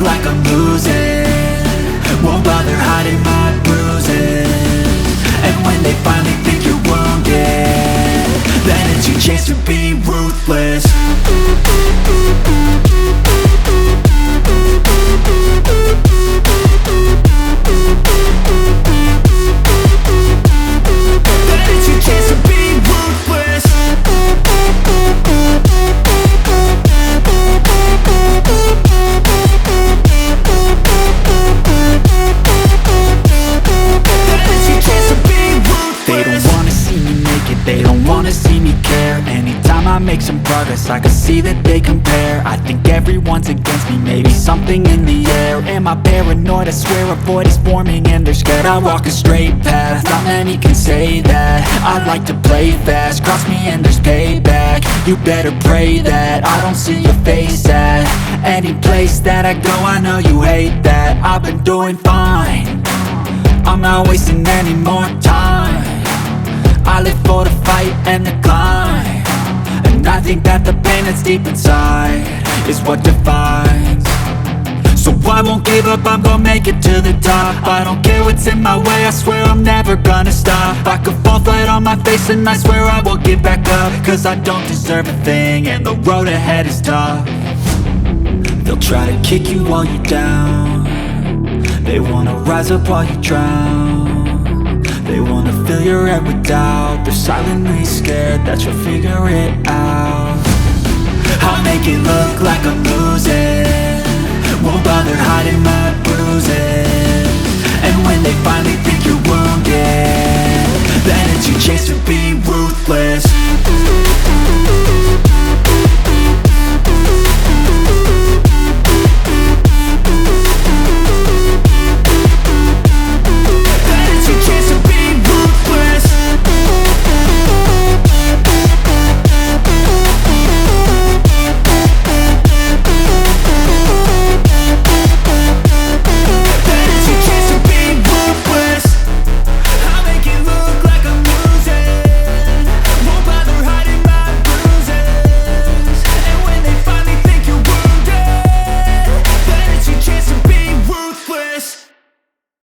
like I'm losing, won't bother hiding my bruises. And when they finally think you're wounded, then it's your chance to be ruthless. Then it's your chance to be ruthless. They don't wanna see me care. Anytime I make some progress, I can see that they compare. I think everyone's against me, maybe something in the air. Am I paranoid? I swear a void is forming and they're scared. I walk a straight path, not many can say that. I like to play fast, cross me and there's payback. You better pray that I don't see your face at any place that I go. I know you hate that. I've been doing fine, I'm not wasting any more time. I live for the fight and the climb, and I think that the pain that's deep inside is what defines. So I won't give up, I'm gonna make it to the top. I don't care what's in my way, I swear I'm never gonna stop. I could fall flat on my face and I swear I will get back up, cause I don't deserve a thing and the road ahead is tough. They'll try to kick you while you're down, they wanna rise up while you drown. They wanna fill your head with doubt, they're silently scared that you'll figure it out. I'll make it look like I'm losing, won't bother hiding my